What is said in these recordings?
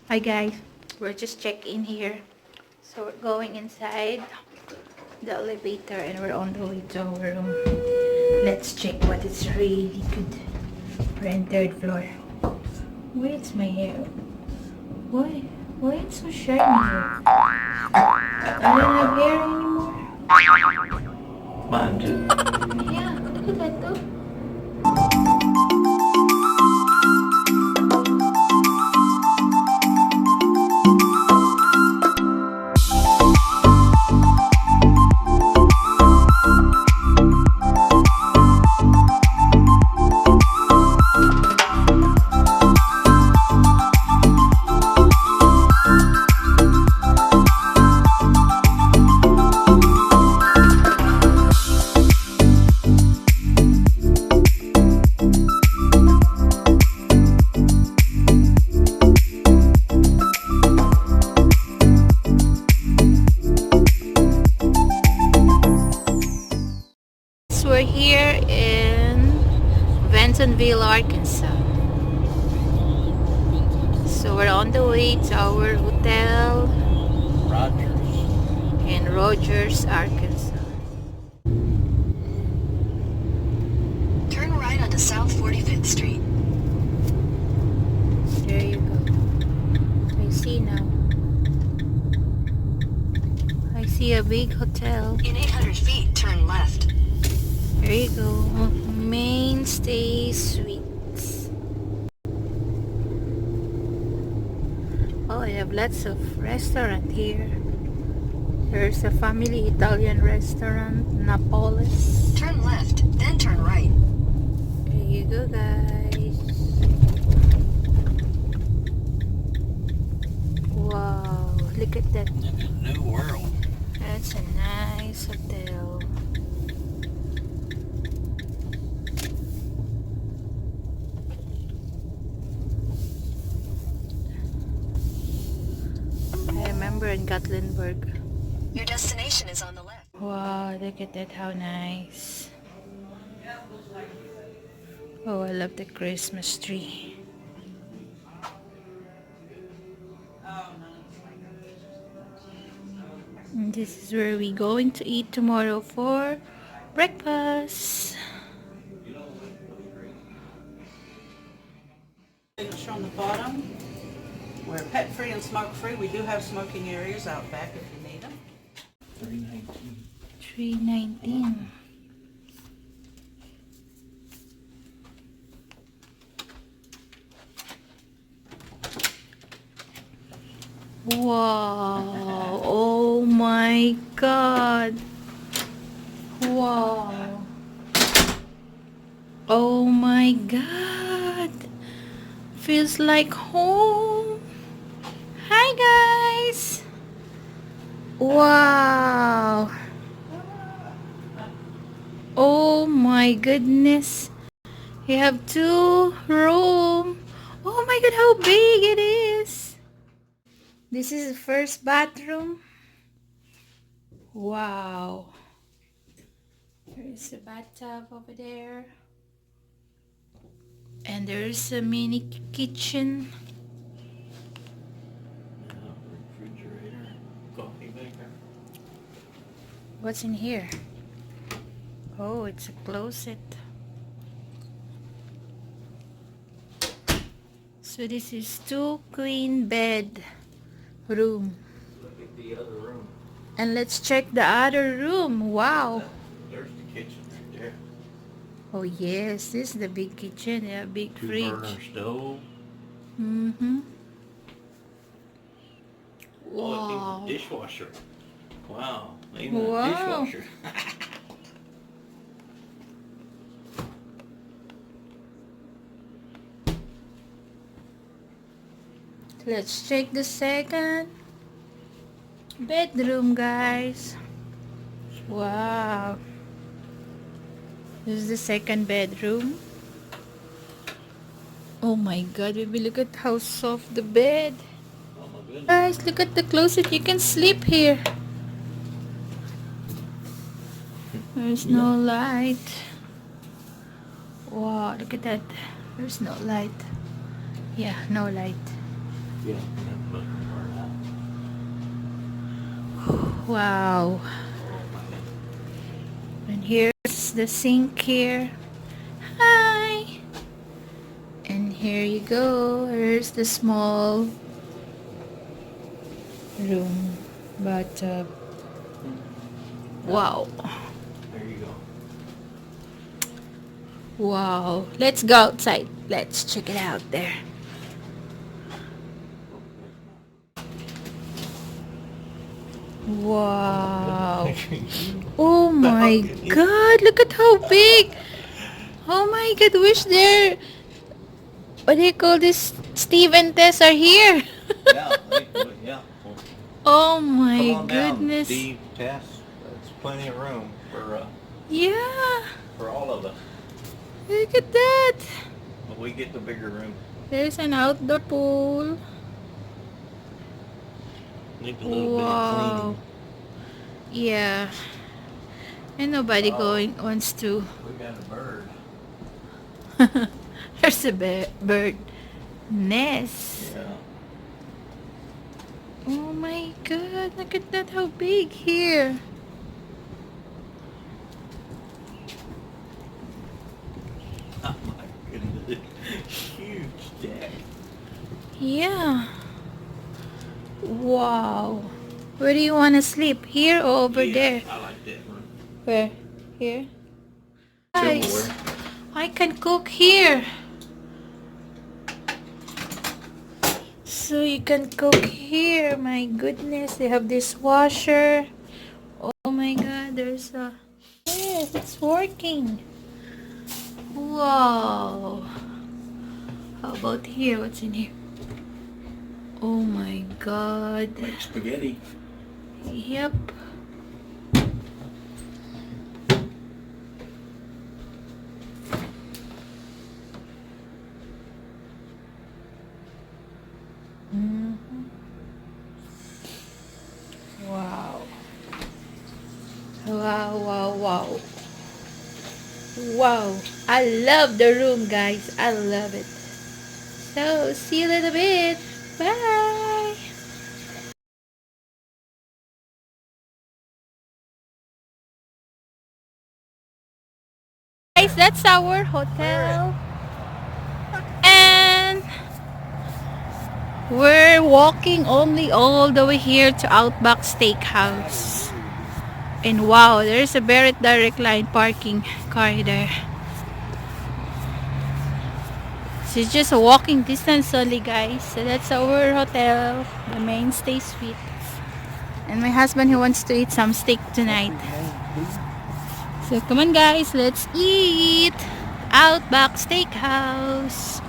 Hi guys, we're just checked in here. So we're going inside the elevator and we're on the way to our room. Let's check what is really good. We're in third floor. Where's my hair? Why? Why it's so shiny here? I don't have hair anymore. Mine too. Yeah, look at that though. So we're here in Bentonville, Arkansas. So we're on the way to our hotel Rogers. in Rogers, Arkansas. Turn right onto South 45th Street. There you go. I see now. I see a big hotel. In 800 feet, turn left. There you go. Mainstay Suites. Oh, I have lots of restaurant here. There's a family Italian restaurant, Napolis. Turn left, then turn right. There you go, guys. Wow, look at that. New world. That's a nice hotel. I remember in Gatlinburg. Your destination is on the left. Wow, look at that, how nice. Oh, I love the Christmas tree. And this is where we're going to eat tomorrow for breakfast. Signature on the bottom. We're pet free and smoke free. We do have smoking areas out back if you need them. 319. $3.19. Wow. Oh my god. Wow. Oh my god. Feels like home. Hi guys. Wow. Oh my goodness. You have 2 rooms. Oh my god, how big it is. This is the first bathroom. Wow. There's a bathtub over there. And there's a mini kitchen. Refrigerator. Coffee maker. What's in here? Oh, it's a closet. So this is 2 queen bed room. Look at the other room. And let's check the other room. Wow. There's the kitchen right there. Oh yes, this is the big kitchen. Yeah, big 2 fridge. burner stove. Mm-hmm. Oh, it's Wow. even a dishwasher. Wow. Even Wow. a dishwasher. Let's check the second bedroom, guys. Wow. This is the second bedroom. Oh my god, baby, look at how soft the bed. Oh my goodness. Guys, look at the closet. You can sleep here. There's no light. Wow, look at that. There's no light. Yeah, no light. Yeah. That must be burned out. Wow. And here's the sink here. Hi. And here you go. Here's the small room. Bathtub. Wow. There you go. Wow. Let's go outside. Let's check it out there. Wow. Oh my god, look at how big. Oh my god, wish there, what do you call this, Steve and Tess are here. Yeah. Yeah. Oh Come my on down, goodness. Steve, Tess. There's plenty of room Yeah, for all of us. look at that. But we get the bigger room. There's an outdoor pool. Needs a little Wow. Yeah. And nobody wants to. bit of cleaning. We got a bird. There's a bird nest. Yeah. Oh my god, look at that, how big here. Oh my goodness. Huge deck. Yeah. Wow. Where do you want to sleep? Here or over Yeah, there? I like that room. Where? Here? Guys, Similar. I can cook here. So you can cook here. My goodness, they have this washer. Oh my god, there's a... Yes, it's working. Wow. How about here? What's in here? Oh my god. Like spaghetti. Yep. Mhm. Wow. Wow, wow, wow. Wow. I love the room, guys. I love it. So, see you in a little bit. Bye. Guys, that's our hotel. And we're walking only all the way here to Outback Steakhouse. And wow, there's a Barrett Direct Line parking car there. So it's just a walking distance only, guys. So that's our hotel, the Mainstay Suite. And my husband, he wants to eat some steak tonight. So come on, guys, let's eat. Outback Steakhouse.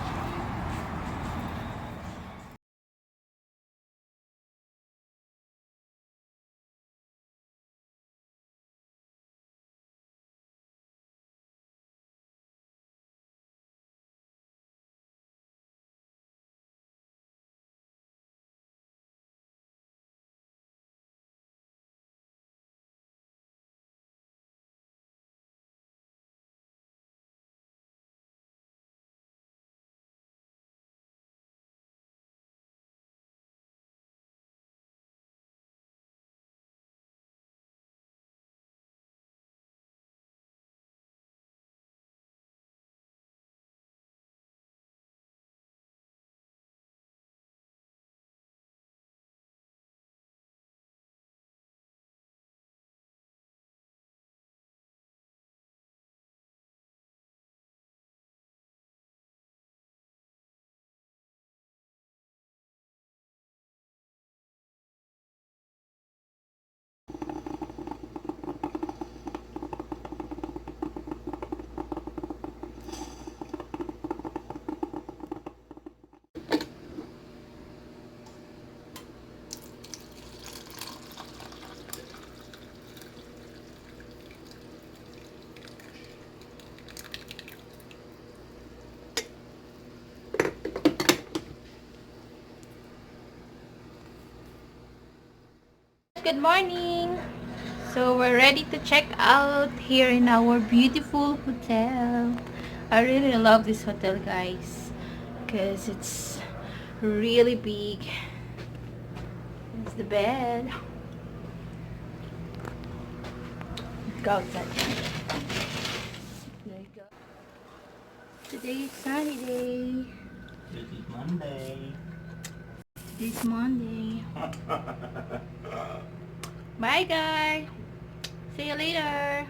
Good morning. So we're ready to check out here in our beautiful hotel. I really love this hotel, guys, because it's really big. It's the bed. Go outside. There you go. Today is sunny day. This is Monday. Today's Monday. Bye guys. See you later.